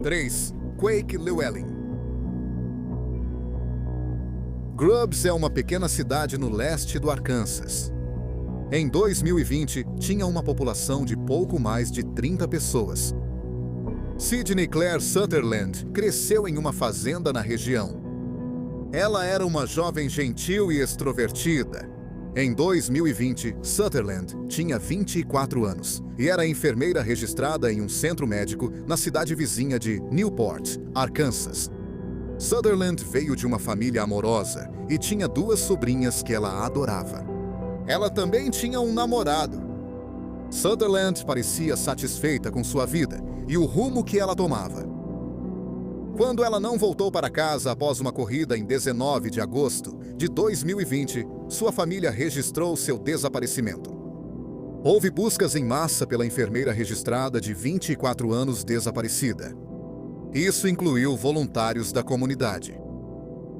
3. Quake Llewellyn. Grubbs é uma pequena cidade no leste do Arkansas. Em 2020, tinha uma população de pouco mais de 30 pessoas. Sidney Claire Sutherland cresceu em uma fazenda na região. Ela era uma jovem gentil e extrovertida. Em 2020, Sutherland tinha 24 anos e era enfermeira registrada em um centro médico na cidade vizinha de Newport, Arkansas. Sutherland veio de uma família amorosa e tinha 2 sobrinhas que ela adorava. Ela também tinha um namorado. Sutherland parecia satisfeita com sua vida e o rumo que ela tomava. Quando ela não voltou para casa após uma corrida em 19 de agosto de 2020, sua família registrou seu desaparecimento. Houve buscas em massa pela enfermeira registrada de 24 anos desaparecida. Isso incluiu voluntários da comunidade.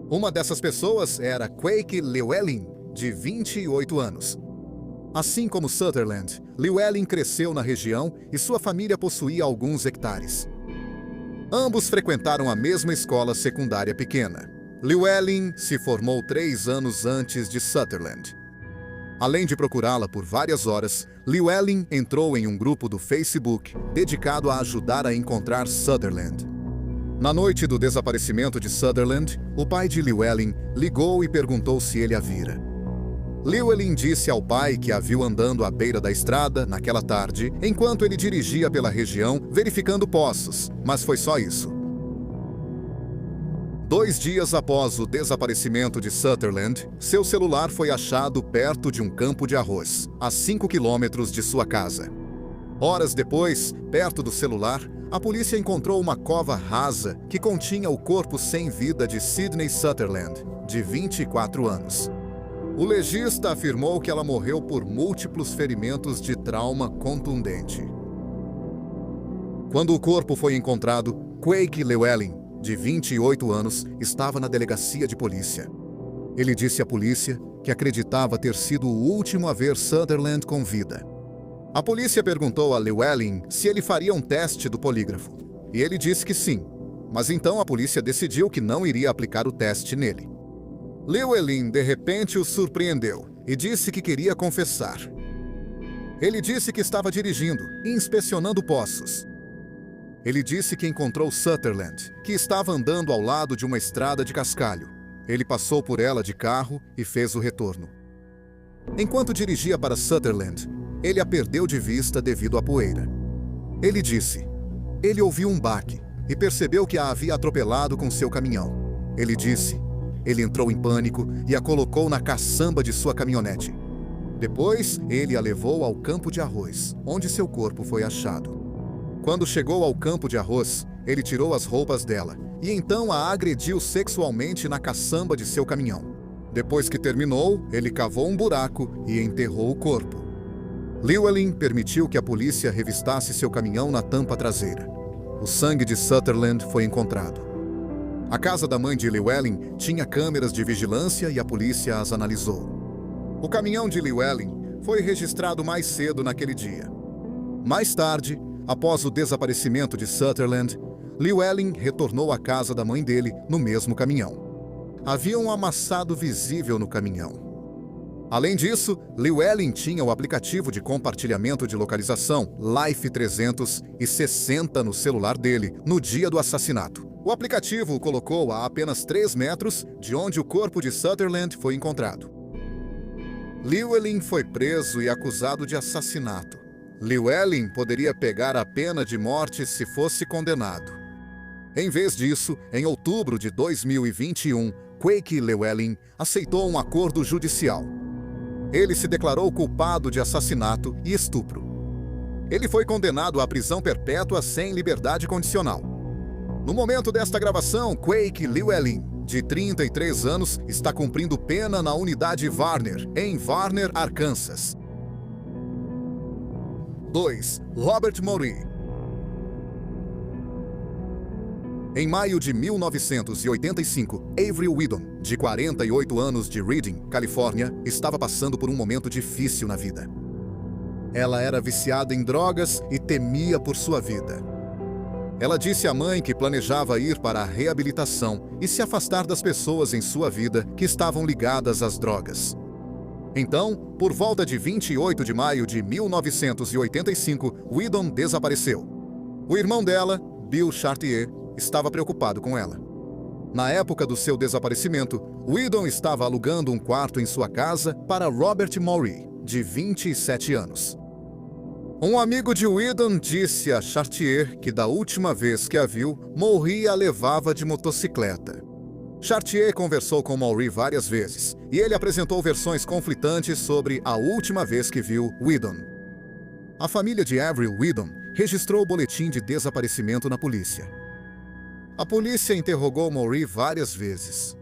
Uma dessas pessoas era Quake Llewellyn, de 28 anos. Assim como Sutherland, Llewellyn cresceu na região e sua família possuía alguns hectares. Ambos frequentaram a mesma escola secundária pequena. Llewellyn se formou 3 anos antes de Sutherland. Além de procurá-la por várias horas, Llewellyn entrou em um grupo do Facebook dedicado a ajudar a encontrar Sutherland. Na noite do desaparecimento de Sutherland, o pai de Llewellyn ligou e perguntou se ele a vira. Llewellyn disse ao pai que a viu andando à beira da estrada naquela tarde, enquanto ele dirigia pela região verificando poços, mas foi só isso. 2 dias após o desaparecimento de Sutherland, seu celular foi achado perto de um campo de arroz, a 5 quilômetros de sua casa. Horas depois, perto do celular, a polícia encontrou uma cova rasa que continha o corpo sem vida de Sidney Sutherland, de 24 anos. O legista afirmou que ela morreu por múltiplos ferimentos de trauma contundente. Quando o corpo foi encontrado, Quake Llewellyn, de 28 anos, estava na delegacia de polícia. Ele disse à polícia que acreditava ter sido o último a ver Sutherland com vida. A polícia perguntou a Llewellyn se ele faria um teste do polígrafo, e ele disse que sim, mas então a polícia decidiu que não iria aplicar o teste nele. Llewellyn, de repente, o surpreendeu e disse que queria confessar. Ele disse que estava dirigindo e inspecionando poços. Ele disse que encontrou Sutherland, que estava andando ao lado de uma estrada de cascalho. Ele passou por ela de carro e fez o retorno. Enquanto dirigia para Sutherland, ele a perdeu de vista devido à poeira. Ele disse: ele ouviu um baque e percebeu que a havia atropelado com seu caminhão. Ele disse: ele entrou em pânico e a colocou na caçamba de sua caminhonete. Depois, ele a levou ao campo de arroz, onde seu corpo foi achado. Quando chegou ao campo de arroz, ele tirou as roupas dela e então a agrediu sexualmente na caçamba de seu caminhão. Depois que terminou, ele cavou um buraco e enterrou o corpo. Llewellyn permitiu que a polícia revistasse seu caminhão na tampa traseira. O sangue de Sutherland foi encontrado. A casa da mãe de Llewellyn tinha câmeras de vigilância e a polícia as analisou. O caminhão de Llewellyn foi registrado mais cedo naquele dia. Mais tarde, após o desaparecimento de Sutherland, Llewellyn retornou à casa da mãe dele no mesmo caminhão. Havia um amassado visível no caminhão. Além disso, Llewellyn tinha o aplicativo de compartilhamento de localização Life 360 no celular dele no dia do assassinato. O aplicativo o colocou a apenas 3 metros de onde o corpo de Sutherland foi encontrado. Llewellyn foi preso e acusado de assassinato. Llewellyn poderia pegar a pena de morte se fosse condenado. Em vez disso, em outubro de 2021, Quake Llewellyn aceitou um acordo judicial. Ele se declarou culpado de assassinato e estupro. Ele foi condenado à prisão perpétua sem liberdade condicional. No momento desta gravação, Quake Llewellyn, de 33 anos, está cumprindo pena na unidade Warner, em Warner, Arkansas. 2. Robert Moree. Em maio de 1985, Avery Whedon, de 48 anos, de Redding, Califórnia, estava passando por um momento difícil na vida. Ela era viciada em drogas e temia por sua vida. Ela disse à mãe que planejava ir para a reabilitação e se afastar das pessoas em sua vida que estavam ligadas às drogas. Então, por volta de 28 de maio de 1985, Whedon desapareceu. O irmão dela, Bill Chartier, estava preocupado com ela. Na época do seu desaparecimento, Whedon estava alugando um quarto em sua casa para Robert Maury, de 27 anos. Um amigo de Whedon disse a Chartier que da última vez que a viu, Maury a levava de motocicleta. Chartier conversou com Maury várias vezes, e ele apresentou versões conflitantes sobre a última vez que viu Whedon. A família de Avril Whedon registrou o boletim de desaparecimento na polícia. A polícia interrogou Maury várias vezes.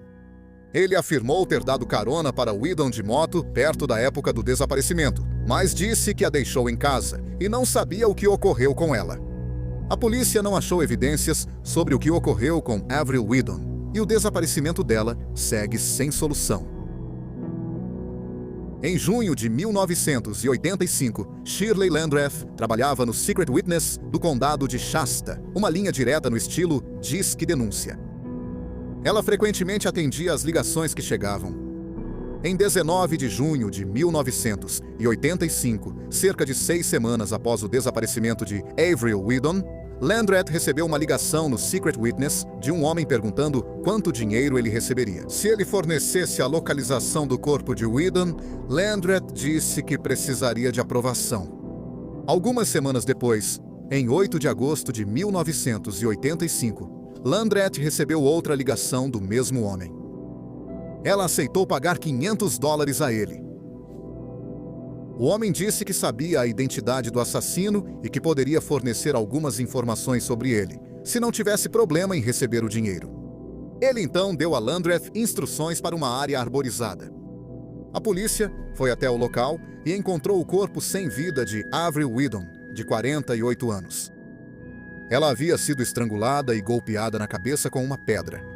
Ele afirmou ter dado carona para Whedon de moto perto da época do desaparecimento, mas disse que a deixou em casa e não sabia o que ocorreu com ela. A polícia não achou evidências sobre o que ocorreu com Avril Whedon e o desaparecimento dela segue sem solução. Em junho de 1985, Shirley Landreth trabalhava no Secret Witness do condado de Shasta, uma linha direta no estilo Disque Denúncia. Ela frequentemente atendia as ligações que chegavam. Em 19 de junho de 1985, cerca de 6 semanas após o desaparecimento de Avril Whedon, Landreth recebeu uma ligação no Secret Witness de um homem perguntando quanto dinheiro ele receberia. Se ele fornecesse a localização do corpo de Whedon, Landreth disse que precisaria de aprovação. Algumas semanas depois, em 8 de agosto de 1985, Landreth recebeu outra ligação do mesmo homem. Ela aceitou pagar $500 a ele. O homem disse que sabia a identidade do assassino e que poderia fornecer algumas informações sobre ele, se não tivesse problema em receber o dinheiro. Ele então deu a Landreth instruções para uma área arborizada. A polícia foi até o local e encontrou o corpo sem vida de Avril Whedon, de 48 anos. Ela havia sido estrangulada e golpeada na cabeça com uma pedra.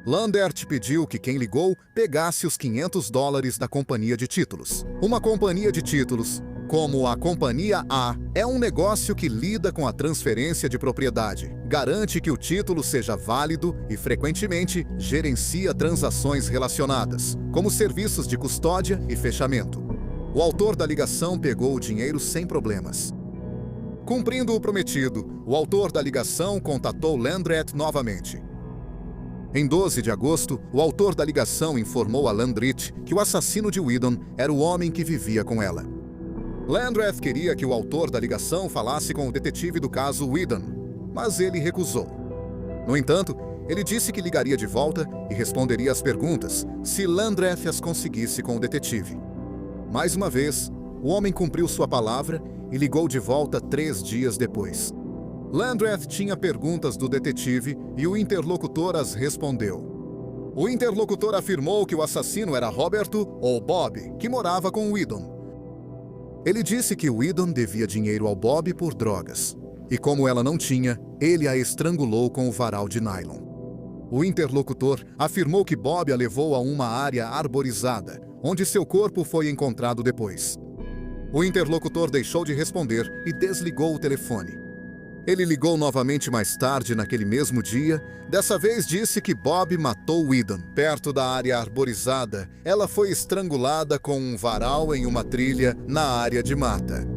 Landreth pediu que quem ligou pegasse os $500 da companhia de títulos. Uma companhia de títulos, como a Companhia A, é um negócio que lida com a transferência de propriedade, garante que o título seja válido e, frequentemente, gerencia transações relacionadas, como serviços de custódia e fechamento. O autor da ligação pegou o dinheiro sem problemas. Cumprindo o prometido, o autor da ligação contatou Landreth novamente. Em 12 de agosto, o autor da ligação informou a Landreth que o assassino de Whedon era o homem que vivia com ela. Landreth queria que o autor da ligação falasse com o detetive do caso Whedon, mas ele recusou. No entanto, ele disse que ligaria de volta e responderia às perguntas se Landreth as conseguisse com o detetive. Mais uma vez, o homem cumpriu sua palavra e ligou de volta 3 dias depois. Landreth tinha perguntas do detetive e o interlocutor as respondeu. O interlocutor afirmou que o assassino era Roberto, ou Bob, que morava com Whedon. Ele disse que Whedon devia dinheiro ao Bob por drogas, e como ela não tinha, ele a estrangulou com o varal de nylon. O interlocutor afirmou que Bob a levou a uma área arborizada, onde seu corpo foi encontrado depois. O interlocutor deixou de responder e desligou o telefone. Ele ligou novamente mais tarde naquele mesmo dia. Dessa vez disse que Bob matou Whedon. Perto da área arborizada, ela foi estrangulada com um varal em uma trilha na área de mata.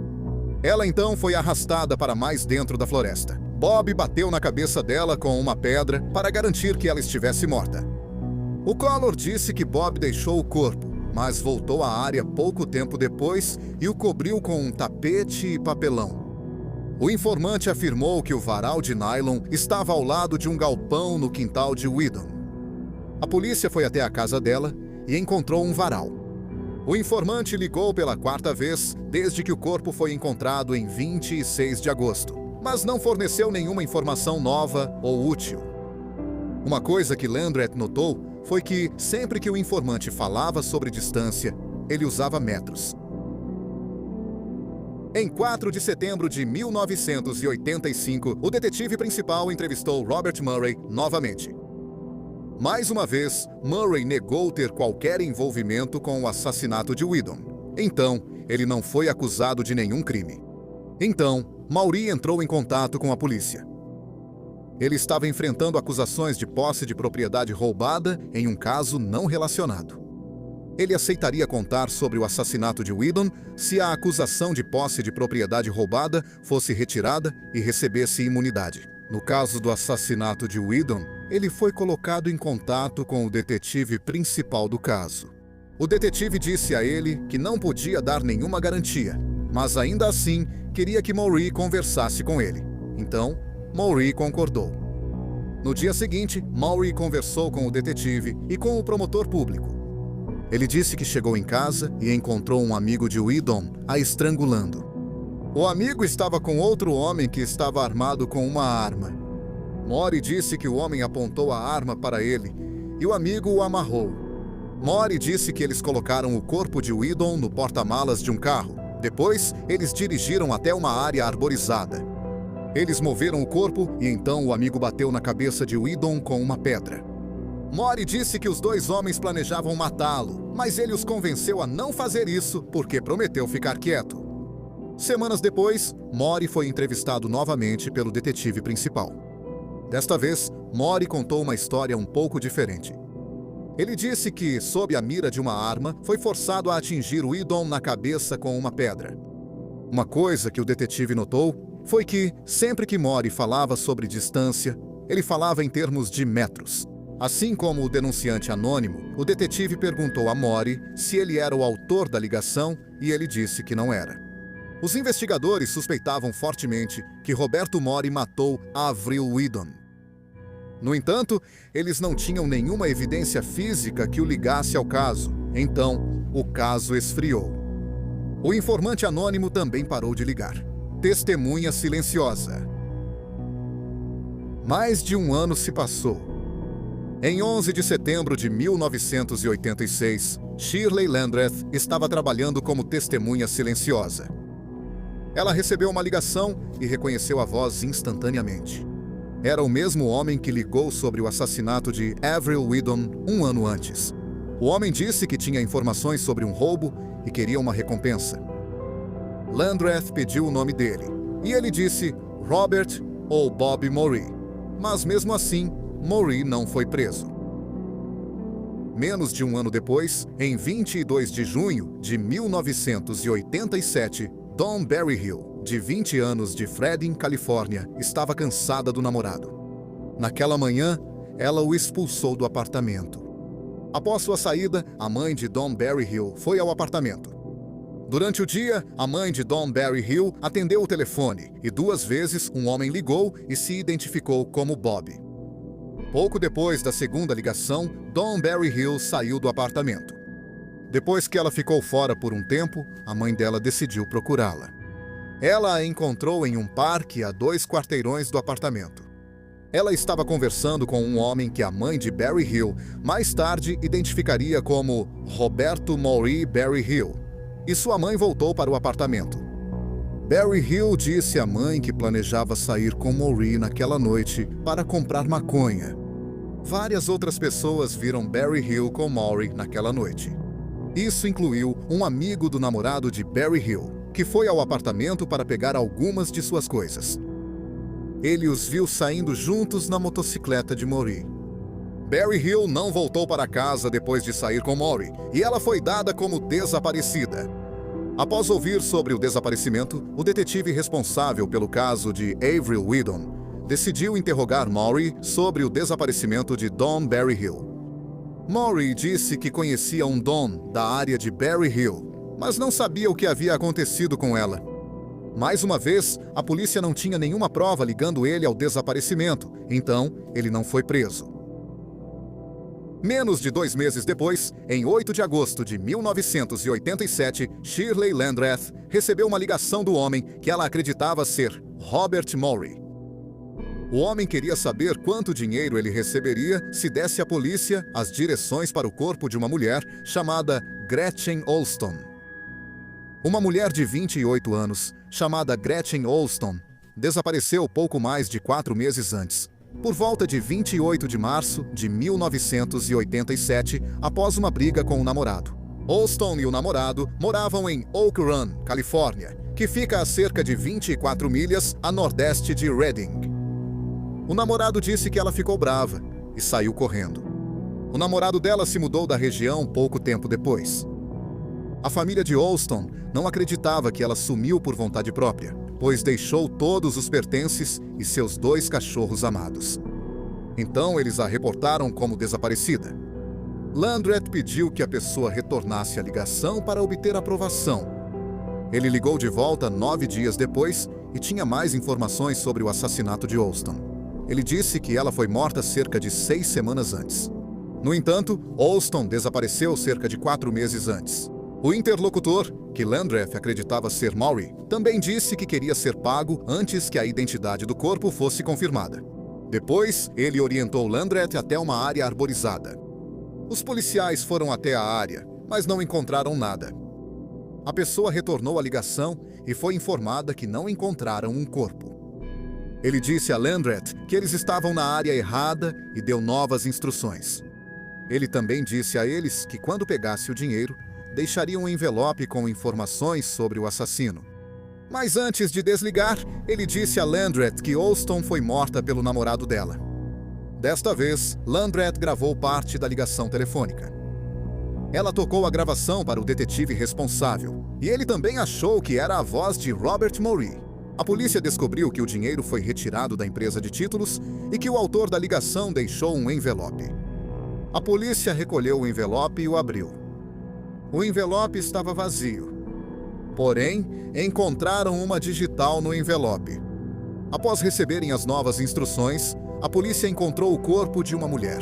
Ela então foi arrastada para mais dentro da floresta. Bob bateu na cabeça dela com uma pedra para garantir que ela estivesse morta. O Collor disse que Bob deixou o corpo, mas voltou à área pouco tempo depois e o cobriu com um tapete e papelão. O informante afirmou que o varal de nylon estava ao lado de um galpão no quintal de Whedon. A polícia foi até a casa dela e encontrou um varal. O informante ligou pela 4ª vez desde que o corpo foi encontrado em 26 de agosto, mas não forneceu nenhuma informação nova ou útil. Uma coisa que Landreth notou foi que, sempre que o informante falava sobre distância, ele usava metros. Em 4 de setembro de 1985, o detetive principal entrevistou Robert Murray novamente. Mais uma vez, Murray negou ter qualquer envolvimento com o assassinato de Whedon. Então, ele não foi acusado de nenhum crime. Então, Maury entrou em contato com a polícia. Ele estava enfrentando acusações de posse de propriedade roubada em um caso não relacionado. Ele aceitaria contar sobre o assassinato de Whedon se a acusação de posse de propriedade roubada fosse retirada e recebesse imunidade. No caso do assassinato de Whedon, ele foi colocado em contato com o detetive principal do caso. O detetive disse a ele que não podia dar nenhuma garantia, mas ainda assim queria que Maury conversasse com ele. Então, Maury concordou. No dia seguinte, Maury conversou com o detetive e com o promotor público. Ele disse que chegou em casa e encontrou um amigo de Whedon a estrangulando. O amigo estava com outro homem que estava armado com uma arma. Maury disse que o homem apontou a arma para ele e o amigo o amarrou. Maury disse que eles colocaram o corpo de Whedon no porta-malas de um carro. Depois, eles dirigiram até uma área arborizada. Eles moveram o corpo e então o amigo bateu na cabeça de Whedon com uma pedra. Maury disse que os dois homens planejavam matá-lo, mas ele os convenceu a não fazer isso porque prometeu ficar quieto. Semanas depois, Maury foi entrevistado novamente pelo detetive principal. Desta vez, Maury contou uma história um pouco diferente. Ele disse que, sob a mira de uma arma, foi forçado a atingir Whedon na cabeça com uma pedra. Uma coisa que o detetive notou foi que, sempre que Maury falava sobre distância, ele falava em termos de metros. Assim como o denunciante anônimo, o detetive perguntou a Maury se ele era o autor da ligação e ele disse que não era. Os investigadores suspeitavam fortemente que Roberto Maury matou Avril Whedon. No entanto, eles não tinham nenhuma evidência física que o ligasse ao caso. Então, o caso esfriou. O informante anônimo também parou de ligar. Testemunha silenciosa. Mais de um ano se passou. Em 11 de setembro de 1986, Shirley Landreth estava trabalhando como testemunha silenciosa. Ela recebeu uma ligação e reconheceu a voz instantaneamente. Era o mesmo homem que ligou sobre o assassinato de Avril Whedon um ano antes. O homem disse que tinha informações sobre um roubo e queria uma recompensa. Landreth pediu o nome dele, e ele disse Robert ou Bob Maury. Mas mesmo assim, Maury não foi preso. Menos de um ano depois, em 22 de junho de 1987, Dawn Berryhill, de 20 anos, de Fredin, Califórnia, estava cansada do namorado. Naquela manhã, ela o expulsou do apartamento. Após sua saída, a mãe de Dawn Berryhill foi ao apartamento. Durante o dia, a mãe de Dawn Berryhill atendeu o telefone e 2 vezes um homem ligou e se identificou como Bob. Pouco depois da segunda ligação, Dawn Berryhill saiu do apartamento. Depois que ela ficou fora por um tempo, a mãe dela decidiu procurá-la. Ela a encontrou em um parque a 2 quarteirões do apartamento. Ela estava conversando com um homem que a mãe de Berryhill mais tarde identificaria como Roberto Maury Berryhill, e sua mãe voltou para o apartamento. Berryhill disse à mãe que planejava sair com Maury naquela noite para comprar maconha. Várias outras pessoas viram Berryhill com Maury naquela noite. Isso incluiu um amigo do namorado de Berryhill, que foi ao apartamento para pegar algumas de suas coisas. Ele os viu saindo juntos na motocicleta de Maury. Berryhill não voltou para casa depois de sair com Maury, e ela foi dada como desaparecida. Após ouvir sobre o desaparecimento, o detetive responsável pelo caso de Avril Whedon decidiu interrogar Maury sobre o desaparecimento de Dawn Berryhill. Maury disse que conhecia um Dawn da área de Berryhill, mas não sabia o que havia acontecido com ela. Mais uma vez, a polícia não tinha nenhuma prova ligando ele ao desaparecimento, então ele não foi preso. Menos de 2 meses depois, em 8 de agosto de 1987, Shirley Landreth recebeu uma ligação do homem que ela acreditava ser Robert Maury. O homem queria saber quanto dinheiro ele receberia se desse à polícia as direções para o corpo de uma mulher chamada Gretchen Olston. Uma mulher de 28 anos, chamada Gretchen Olston, desapareceu pouco mais de 4 meses antes, por volta de 28 de março de 1987, após uma briga com o namorado. Olston e o namorado moravam em Oak Run, Califórnia, que fica a cerca de 24 milhas a nordeste de Redding. O namorado disse que ela ficou brava e saiu correndo. O namorado dela se mudou da região pouco tempo depois. A família de Olston não acreditava que ela sumiu por vontade própria, pois deixou todos os pertences e seus 2 cachorros amados. Então eles a reportaram como desaparecida. Landreth pediu que a pessoa retornasse a ligação para obter aprovação. Ele ligou de volta 9 dias depois e tinha mais informações sobre o assassinato de Olston. Ele disse que ela foi morta cerca de 6 semanas antes. No entanto, Olston desapareceu cerca de 4 meses antes. O interlocutor, que Landreth acreditava ser Maury, também disse que queria ser pago antes que a identidade do corpo fosse confirmada. Depois, ele orientou Landreth até uma área arborizada. Os policiais foram até a área, mas não encontraram nada. A pessoa retornou a ligação e foi informada que não encontraram um corpo. Ele disse a Landreth que eles estavam na área errada e deu novas instruções. Ele também disse a eles que quando pegasse o dinheiro, deixaria um envelope com informações sobre o assassino. Mas antes de desligar, ele disse a Landreth que Olston foi morta pelo namorado dela. Desta vez, Landreth gravou parte da ligação telefônica. Ela tocou a gravação para o detetive responsável, e ele também achou que era a voz de Robert Maury. A polícia descobriu que o dinheiro foi retirado da empresa de títulos e que o autor da ligação deixou um envelope. A polícia recolheu o envelope e o abriu. O envelope estava vazio. Porém, encontraram uma digital no envelope. Após receberem as novas instruções, a polícia encontrou o corpo de uma mulher.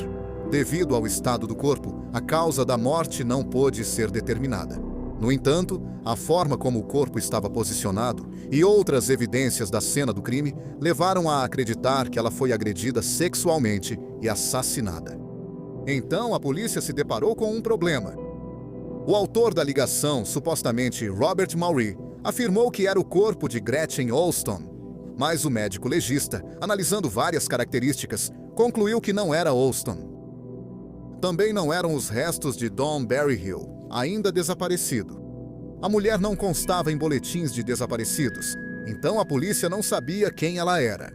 Devido ao estado do corpo, a causa da morte não pôde ser determinada. No entanto, a forma como o corpo estava posicionado e outras evidências da cena do crime levaram a acreditar que ela foi agredida sexualmente e assassinada. Então, a polícia se deparou com um problema. O autor da ligação, supostamente Robert Maury, afirmou que era o corpo de Gretchen Olston, mas o médico legista, analisando várias características, concluiu que não era Olston. Também não eram os restos de Don Berryhill, ainda desaparecido. A mulher não constava em boletins de desaparecidos, então a polícia não sabia quem ela era.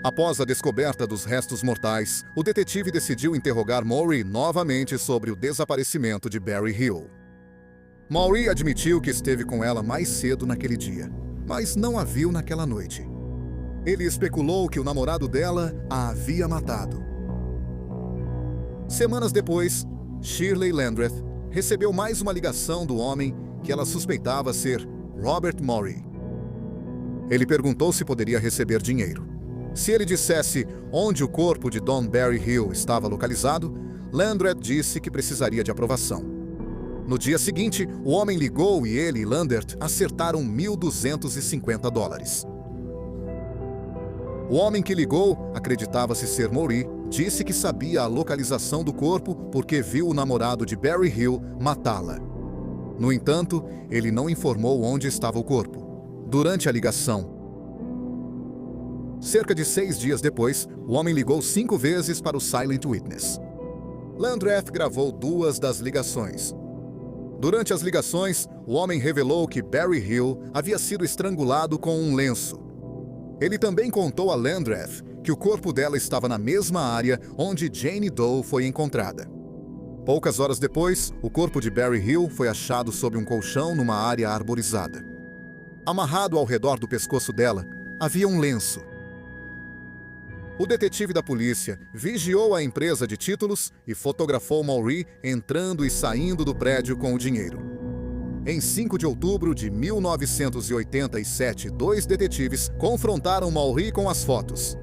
Após a descoberta dos restos mortais, o detetive decidiu interrogar Maury novamente sobre o desaparecimento de Berryhill. Maury admitiu que esteve com ela mais cedo naquele dia, mas não a viu naquela noite. Ele especulou que o namorado dela a havia matado. Semanas depois, Shirley Landreth recebeu mais uma ligação do homem que ela suspeitava ser Robert Maury. Ele perguntou se poderia receber dinheiro. Se ele dissesse onde o corpo de Don Berryhill estava localizado, Landreth disse que precisaria de aprovação. No dia seguinte, o homem ligou e ele e Landreth acertaram $1.250. O homem que ligou, acreditava-se ser Maury, disse que sabia a localização do corpo porque viu o namorado de Berryhill matá-la. No entanto, ele não informou onde estava o corpo. Durante a ligação, cerca de 6 dias depois, o homem ligou 5 vezes para o Silent Witness. Landreth gravou 2 das ligações. Durante as ligações, o homem revelou que Berryhill havia sido estrangulado com um lenço. Ele também contou a Landreth que o corpo dela estava na mesma área onde Jane Doe foi encontrada. Poucas horas depois, o corpo de Berryhill foi achado sob um colchão numa área arborizada. Amarrado ao redor do pescoço dela, havia um lenço. O detetive da polícia vigiou a empresa de títulos e fotografou Maury entrando e saindo do prédio com o dinheiro. Em 5 de outubro de 1987, 2 detetives confrontaram Maury com as fotos.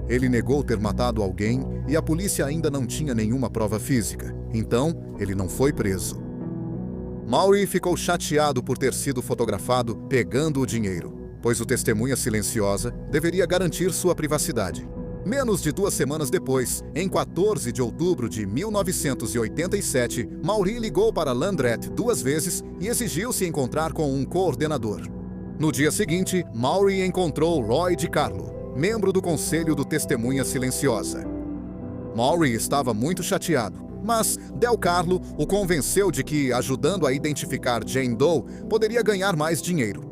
Ele negou ter matado alguém e a polícia ainda não tinha nenhuma prova física, então ele não foi preso. Maury ficou chateado por ter sido fotografado pegando o dinheiro, pois o testemunha silenciosa deveria garantir sua privacidade. Menos de 2 semanas depois, em 14 de outubro de 1987, Maury ligou para Landreth 2 vezes e exigiu se encontrar com um coordenador. No dia seguinte, Maury encontrou Roy DiCarlo, membro do Conselho do Testemunha Silenciosa. Maury estava muito chateado, mas Del Carlo o convenceu de que, ajudando a identificar Jane Doe, poderia ganhar mais dinheiro.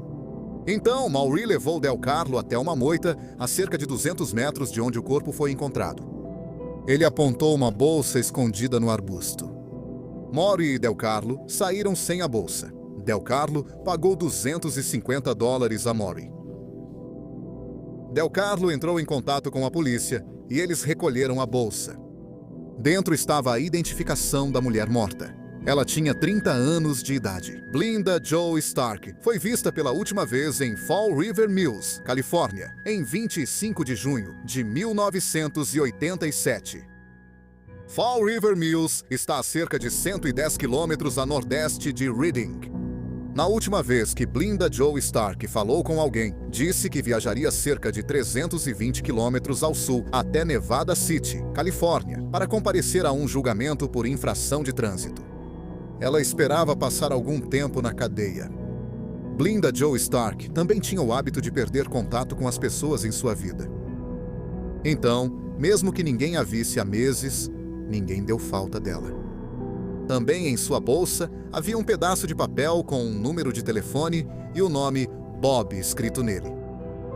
Então, Maury levou Del Carlo até uma moita a cerca de 200 metros de onde o corpo foi encontrado. Ele apontou uma bolsa escondida no arbusto. Maury e Del Carlo saíram sem a bolsa. Del Carlo pagou $250 a Maury. Del Carlo entrou em contato com a polícia e eles recolheram a bolsa. Dentro estava a identificação da mulher morta. Ela tinha 30 anos de idade. Blinda Joe Stark foi vista pela última vez em Fall River Mills, Califórnia, em 25 de junho de 1987. Fall River Mills está a cerca de 110 quilômetros a nordeste de Redding. Na última vez que Blinda Joe Stark falou com alguém, disse que viajaria cerca de 320 quilômetros ao sul até Nevada City, Califórnia, para comparecer a um julgamento por infração de trânsito. Ela esperava passar algum tempo na cadeia. Blinda Joe Stark também tinha o hábito de perder contato com as pessoas em sua vida. Então, mesmo que ninguém a visse há meses, ninguém deu falta dela. Também em sua bolsa havia um pedaço de papel com um número de telefone e o nome Bob escrito nele.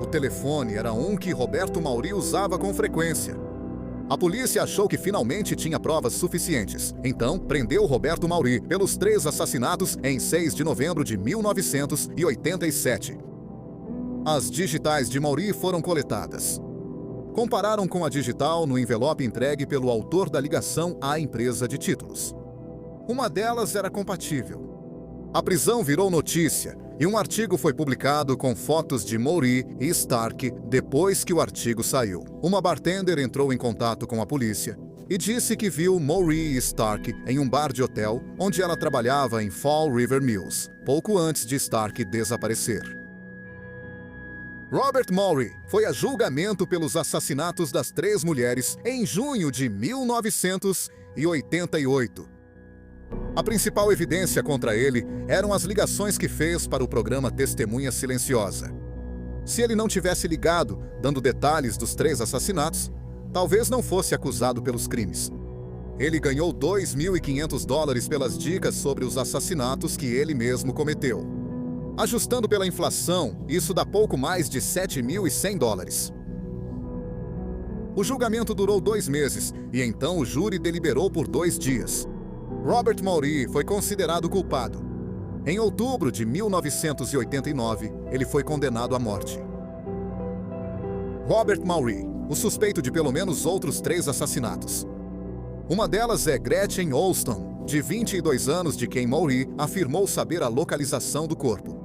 O telefone era um que Roberto Maury usava com frequência. A polícia achou que finalmente tinha provas suficientes, então prendeu Roberto Maury pelos 3 assassinatos em 6 de novembro de 1987. As digitais de Maury foram coletadas. Compararam com a digital no envelope entregue pelo autor da ligação à empresa de títulos. Uma delas era compatível. A prisão virou notícia e um artigo foi publicado com fotos de Maury e Stark depois que o artigo saiu. Uma bartender entrou em contato com a polícia e disse que viu Maury e Stark em um bar de hotel onde ela trabalhava em Fall River Mills, pouco antes de Stark desaparecer. Robert Maury foi a julgamento pelos assassinatos das 3 mulheres em junho de 1988. A principal evidência contra ele eram as ligações que fez para o programa Testemunha Silenciosa. Se ele não tivesse ligado, dando detalhes dos 3 assassinatos, talvez não fosse acusado pelos crimes. Ele ganhou $2.500 pelas dicas sobre os assassinatos que ele mesmo cometeu. Ajustando pela inflação, isso dá pouco mais de $7.100. O julgamento durou 2 meses e então o júri deliberou por 2 dias. Robert Maury foi considerado culpado. Em outubro de 1989, ele foi condenado à morte. Robert Maury, o suspeito de pelo menos outros 3 assassinatos. Uma delas é Gretchen Olston, de 22 anos, de quem Maury afirmou saber a localização do corpo.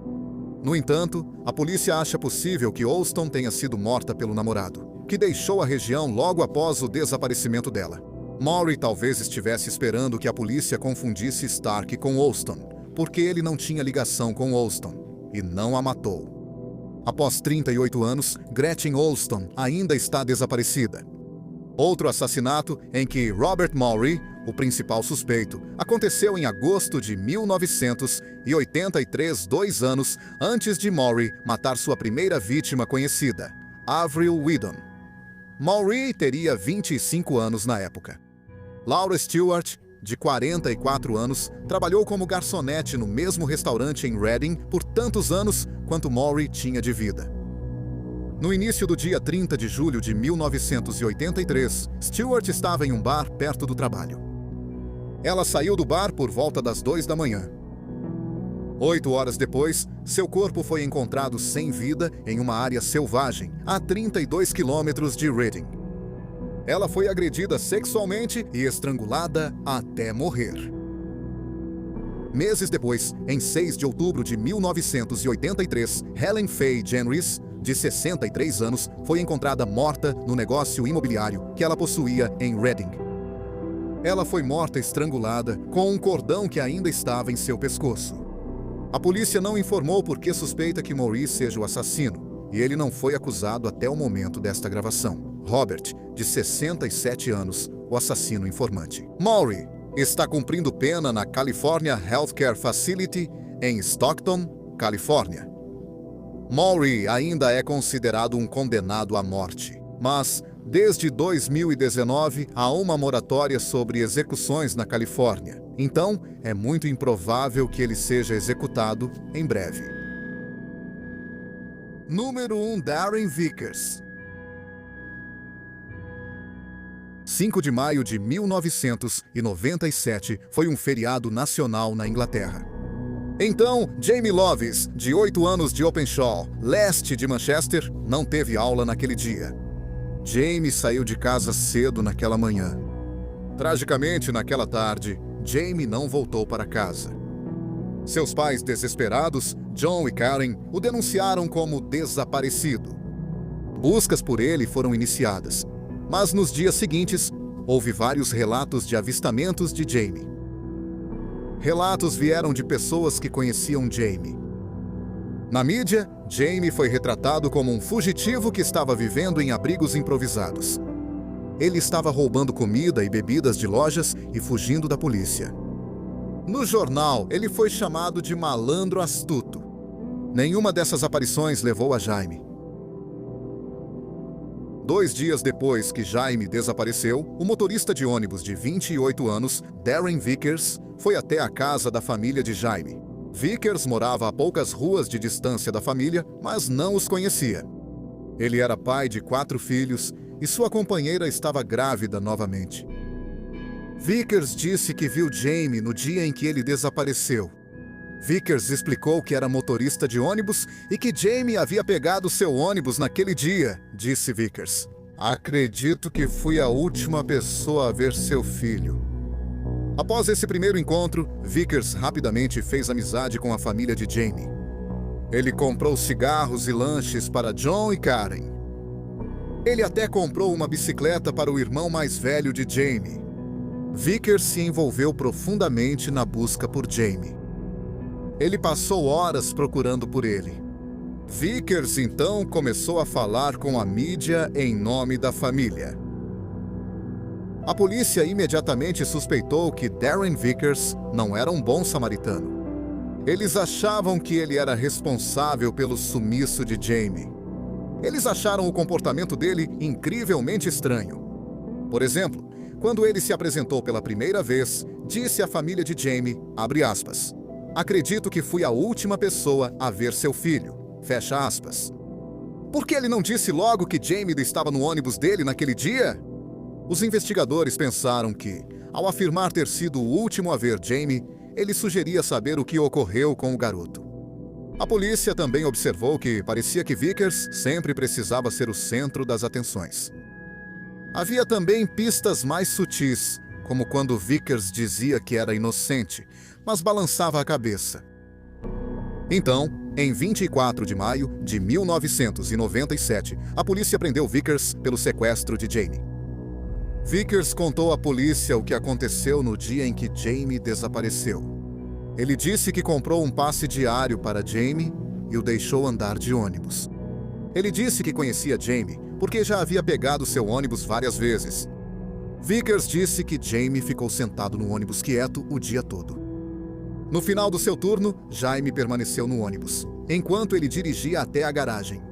No entanto, a polícia acha possível que Olston tenha sido morta pelo namorado, que deixou a região logo após o desaparecimento dela. Maury talvez estivesse esperando que a polícia confundisse Stark com Olston, porque ele não tinha ligação com Olston, e não a matou. Após 38 anos, Gretchen Olston ainda está desaparecida. Outro assassinato em que Robert Maury, o principal suspeito, aconteceu em agosto de 1983, 2 anos antes de Maury matar sua primeira vítima conhecida, Avril Whedon. Maury teria 25 anos na época. Laura Stewart, de 44 anos, trabalhou como garçonete no mesmo restaurante em Redding por tantos anos quanto Maury tinha de vida. No início do dia 30 de julho de 1983, Stewart estava em um bar perto do trabalho. Ela saiu do bar por volta das 2 da manhã. 8 horas depois, seu corpo foi encontrado sem vida em uma área selvagem, a 32 quilômetros de Redding. Ela foi agredida sexualmente e estrangulada até morrer. Meses depois, em 6 de outubro de 1983, Helen Faye Jenrys, de 63 anos, foi encontrada morta no negócio imobiliário que ela possuía em Redding. Ela foi morta estrangulada com um cordão que ainda estava em seu pescoço. A polícia não informou por que suspeita que Maury seja o assassino, e ele não foi acusado até o momento desta gravação. Robert, de 67 anos, o assassino informante. Maury está cumprindo pena na California Healthcare Facility, em Stockton, Califórnia. Maury ainda é considerado um condenado à morte, mas desde 2019 há uma moratória sobre execuções na Califórnia. Então, é muito improvável que ele seja executado em breve. Número 1. Darren Vickers. 5 de maio de 1997 foi um feriado nacional na Inglaterra. Então, Jamie Lovis, de 8 anos de Openshaw, leste de Manchester, não teve aula naquele dia. Jamie saiu de casa cedo naquela manhã. Tragicamente, naquela tarde, Jamie não voltou para casa. Seus pais, desesperados, John e Karen, o denunciaram como desaparecido. Buscas por ele foram iniciadas, mas nos dias seguintes, houve vários relatos de avistamentos de Jamie. Relatos vieram de pessoas que conheciam Jamie. Na mídia, Jamie foi retratado como um fugitivo que estava vivendo em abrigos improvisados. Ele estava roubando comida e bebidas de lojas e fugindo da polícia. No jornal, ele foi chamado de malandro astuto. Nenhuma dessas aparições levou a Jamie. 2 dias depois que Jamie desapareceu, o motorista de ônibus de 28 anos, Darren Vickers, foi até a casa da família de Jamie. Vickers morava a poucas ruas de distância da família, mas não os conhecia. Ele era pai de 4 filhos e sua companheira estava grávida novamente. Vickers disse que viu Jamie no dia em que ele desapareceu. Vickers explicou que era motorista de ônibus e que Jamie havia pegado seu ônibus naquele dia, disse Vickers. Acredito que fui a última pessoa a ver seu filho. Após esse primeiro encontro, Vickers rapidamente fez amizade com a família de Jamie. Ele comprou cigarros e lanches para John e Karen. Ele até comprou uma bicicleta para o irmão mais velho de Jamie. Vickers se envolveu profundamente na busca por Jamie. Ele passou horas procurando por ele. Vickers então começou a falar com a mídia em nome da família. A polícia imediatamente suspeitou que Darren Vickers não era um bom samaritano. Eles achavam que ele era responsável pelo sumiço de Jamie. Eles acharam o comportamento dele incrivelmente estranho. Por exemplo, quando ele se apresentou pela primeira vez, disse à família de Jamie, abre aspas, acredito que fui a última pessoa a ver seu filho, fecha aspas. Por que ele não disse logo que Jamie estava no ônibus dele naquele dia? Os investigadores pensaram que, ao afirmar ter sido o último a ver Jamie, ele sugeria saber o que ocorreu com o garoto. A polícia também observou que parecia que Vickers sempre precisava ser o centro das atenções. Havia também pistas mais sutis, como quando Vickers dizia que era inocente, mas balançava a cabeça. Então, em 24 de maio de 1997, a polícia prendeu Vickers pelo sequestro de Jamie. Vickers contou à polícia o que aconteceu no dia em que Jamie desapareceu. Ele disse que comprou um passe diário para Jamie e o deixou andar de ônibus. Ele disse que conhecia Jamie porque já havia pegado seu ônibus várias vezes. Vickers disse que Jamie ficou sentado no ônibus quieto o dia todo. No final do seu turno, Jamie permaneceu no ônibus, enquanto ele dirigia até a garagem.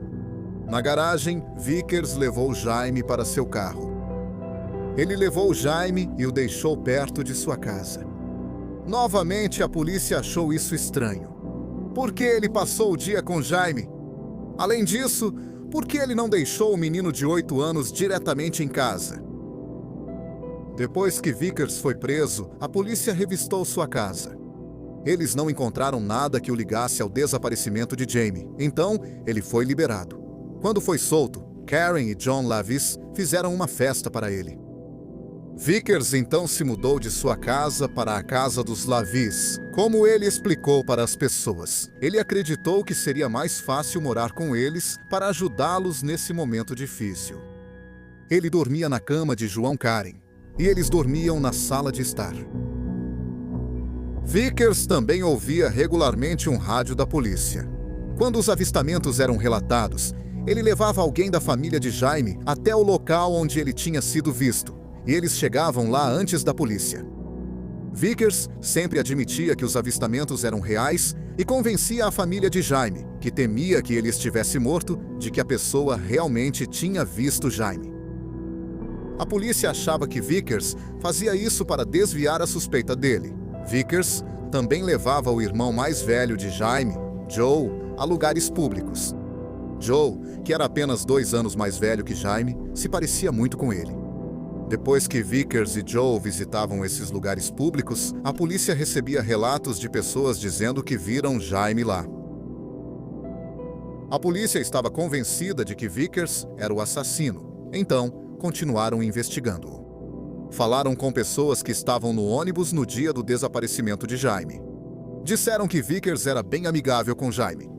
Na garagem, Vickers levou Jamie para seu carro. Ele levou Jamie e o deixou perto de sua casa. Novamente, a polícia achou isso estranho. Por que ele passou o dia com Jamie? Além disso, por que ele não deixou o menino de 8 anos diretamente em casa? Depois que Vickers foi preso, a polícia revistou sua casa. Eles não encontraram nada que o ligasse ao desaparecimento de Jamie, então ele foi liberado. Quando foi solto, Karen e John Lavis fizeram uma festa para ele. Vickers então se mudou de sua casa para a casa dos Lavis. Como ele explicou para as pessoas, ele acreditou que seria mais fácil morar com eles para ajudá-los nesse momento difícil. Ele dormia na cama de João Karen e eles dormiam na sala de estar. Vickers também ouvia regularmente um rádio da polícia. Quando os avistamentos eram relatados, ele levava alguém da família de Jamie até o local onde ele tinha sido visto, e eles chegavam lá antes da polícia. Vickers sempre admitia que os avistamentos eram reais e convencia a família de Jamie, que temia que ele estivesse morto, de que a pessoa realmente tinha visto Jamie. A polícia achava que Vickers fazia isso para desviar a suspeita dele. Vickers também levava o irmão mais velho de Jamie, Joe, a lugares públicos. Joe, que era apenas 2 anos mais velho que Jaime, se parecia muito com ele. Depois que Vickers e Joe visitavam esses lugares públicos, a polícia recebia relatos de pessoas dizendo que viram Jaime lá. A polícia estava convencida de que Vickers era o assassino, então continuaram investigando-o. Falaram com pessoas que estavam no ônibus no dia do desaparecimento de Jaime. Disseram que Vickers era bem amigável com Jaime.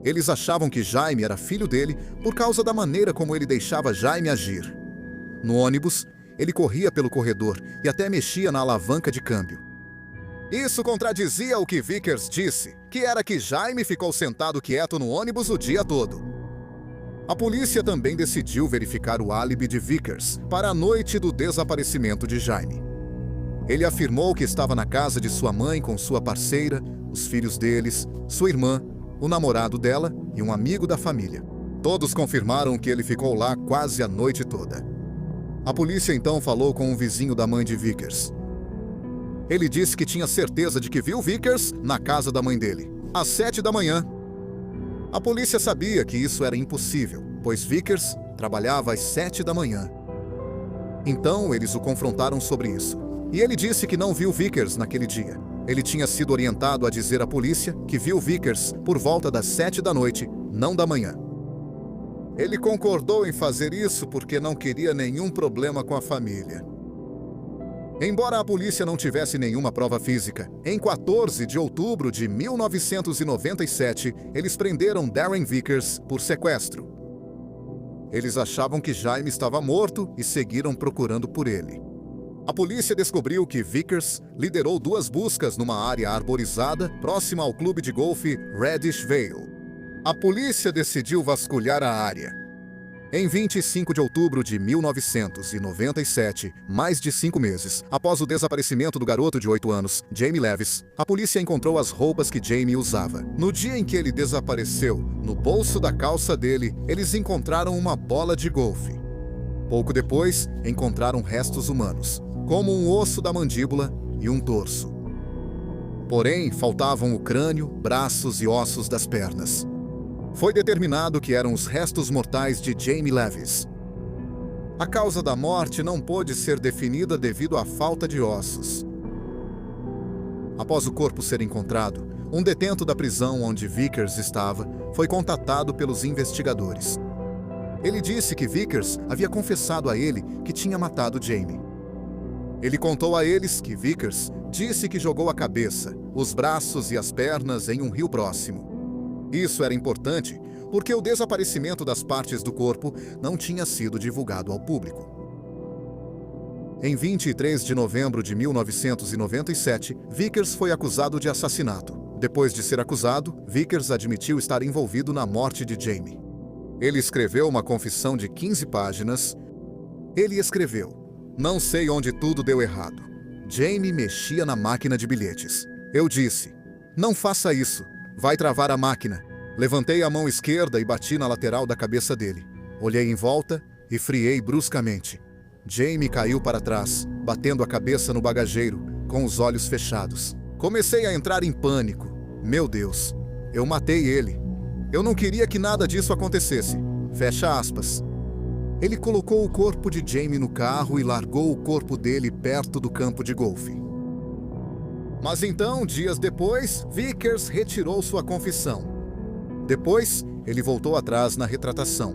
Eles achavam que Jaime era filho dele por causa da maneira como ele deixava Jaime agir. No ônibus, ele corria pelo corredor e até mexia na alavanca de câmbio. Isso contradizia o que Vickers disse, que era que Jaime ficou sentado quieto no ônibus o dia todo. A polícia também decidiu verificar o álibi de Vickers para a noite do desaparecimento de Jaime. Ele afirmou que estava na casa de sua mãe com sua parceira, os filhos deles, sua irmã, o namorado dela e um amigo da família. Todos confirmaram que ele ficou lá quase a noite toda. A polícia então falou com um vizinho da mãe de Vickers. Ele disse que tinha certeza de que viu Vickers na casa da mãe dele, às 7 da manhã. A polícia sabia que isso era impossível, pois Vickers trabalhava às 7 da manhã. Então eles o confrontaram sobre isso, e ele disse que não viu Vickers naquele dia. Ele tinha sido orientado a dizer à polícia que viu Vickers por volta das 7 da noite, não da manhã. Ele concordou em fazer isso porque não queria nenhum problema com a família. Embora a polícia não tivesse nenhuma prova física, em 14 de outubro de 1997, eles prenderam Darren Vickers por sequestro. Eles achavam que Jaime estava morto e seguiram procurando por ele. A polícia descobriu que Vickers liderou 2 buscas numa área arborizada próxima ao clube de golfe Reddish Vale. A polícia decidiu vasculhar a área. Em 25 de outubro de 1997, mais de 5 meses após o desaparecimento do garoto de 8 anos, Jamie Levis, a polícia encontrou as roupas que Jamie usava. No dia em que ele desapareceu, no bolso da calça dele, eles encontraram uma bola de golfe. Pouco depois, encontraram restos humanos, como um osso da mandíbula e um torso. Porém, faltavam o crânio, braços e ossos das pernas. Foi determinado que eram os restos mortais de Jamie Levis. A causa da morte não pôde ser definida devido à falta de ossos. Após o corpo ser encontrado, um detento da prisão onde Vickers estava foi contatado pelos investigadores. Ele disse que Vickers havia confessado a ele que tinha matado Jamie. Ele contou a eles que Vickers disse que jogou a cabeça, os braços e as pernas em um rio próximo. Isso era importante porque o desaparecimento das partes do corpo não tinha sido divulgado ao público. Em 23 de novembro de 1997, Vickers foi acusado de assassinato. Depois de ser acusado, Vickers admitiu estar envolvido na morte de Jamie. Ele escreveu uma confissão de 15 páginas. Ele escreveu: "Não sei onde tudo deu errado. Jamie mexia na máquina de bilhetes. Eu disse: não faça isso. Vai travar a máquina. Levantei a mão esquerda e bati na lateral da cabeça dele. Olhei em volta e friei bruscamente. Jamie caiu para trás, batendo a cabeça no bagageiro, com os olhos fechados. Comecei a entrar em pânico. Meu Deus, eu matei ele. Eu não queria que nada disso acontecesse. Fecha aspas. Ele colocou o corpo de Jamie no carro e largou o corpo dele perto do campo de golfe. Mas então, dias depois, Vickers retirou sua confissão. Depois, ele voltou atrás na retratação.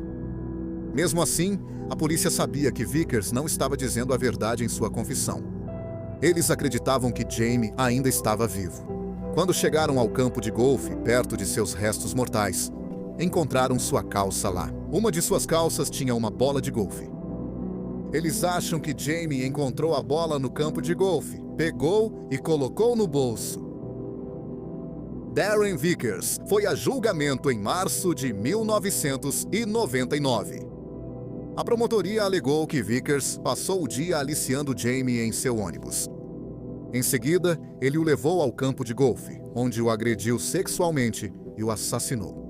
Mesmo assim, a polícia sabia que Vickers não estava dizendo a verdade em sua confissão. Eles acreditavam que Jamie ainda estava vivo. Quando chegaram ao campo de golfe, perto de seus restos mortais, encontraram sua calça lá. Uma de suas calças tinha uma bola de golfe. Eles acham que Jamie encontrou a bola no campo de golfe, pegou e colocou no bolso. Darren Vickers foi a julgamento em março de 1999. A promotoria alegou que Vickers passou o dia aliciando Jamie em seu ônibus. Em seguida, ele o levou ao campo de golfe, onde o agrediu sexualmente e o assassinou.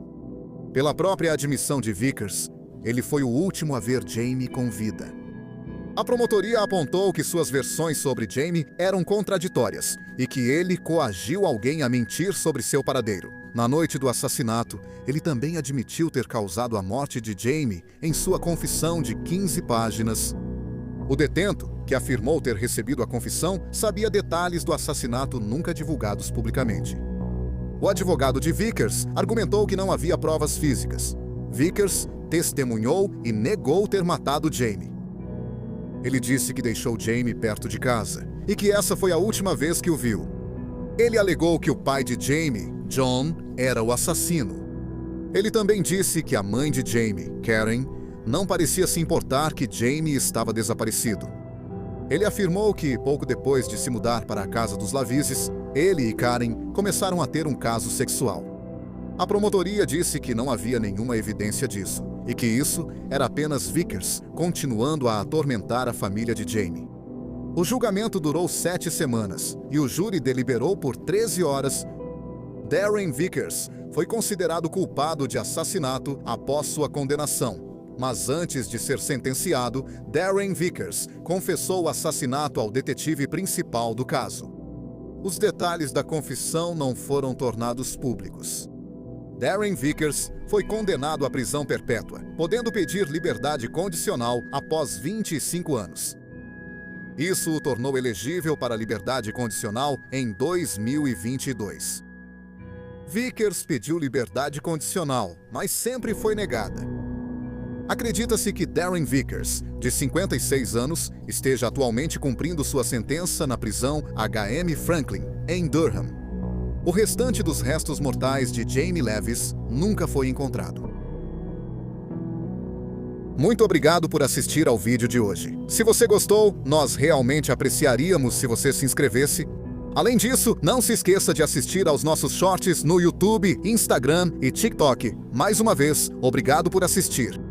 Pela própria admissão de Vickers, ele foi o último a ver Jamie com vida. A promotoria apontou que suas versões sobre Jamie eram contraditórias e que ele coagiu alguém a mentir sobre seu paradeiro. Na noite do assassinato, ele também admitiu ter causado a morte de Jamie em sua confissão de 15 páginas. O detento, que afirmou ter recebido a confissão, sabia detalhes do assassinato nunca divulgados publicamente. O advogado de Vickers argumentou que não havia provas físicas. Vickers testemunhou e negou ter matado Jamie. Ele disse que deixou Jamie perto de casa e que essa foi a última vez que o viu. Ele alegou que o pai de Jamie, John, era o assassino. Ele também disse que a mãe de Jamie, Karen, não parecia se importar que Jamie estava desaparecido. Ele afirmou que, pouco depois de se mudar para a casa dos Lavises, ele e Karen começaram a ter um caso sexual. A promotoria disse que não havia nenhuma evidência disso e que isso era apenas Vickers continuando a atormentar a família de Jamie. O julgamento durou 7 semanas e o júri deliberou por 13 horas. Darren Vickers foi considerado culpado de assassinato após sua condenação, mas antes de ser sentenciado, Darren Vickers confessou o assassinato ao detetive principal do caso. Os detalhes da confissão não foram tornados públicos. Darren Vickers foi condenado à prisão perpétua, podendo pedir liberdade condicional após 25 anos. Isso o tornou elegível para a liberdade condicional em 2022. Vickers pediu liberdade condicional, mas sempre foi negada. Acredita-se que Darren Vickers, de 56 anos, esteja atualmente cumprindo sua sentença na prisão H.M. Franklin, em Durham. O restante dos restos mortais de Jamie Levis nunca foi encontrado. Muito obrigado por assistir ao vídeo de hoje. Se você gostou, nós realmente apreciaríamos se você se inscrevesse. Além disso, não se esqueça de assistir aos nossos shorts no YouTube, Instagram e TikTok. Mais uma vez, obrigado por assistir.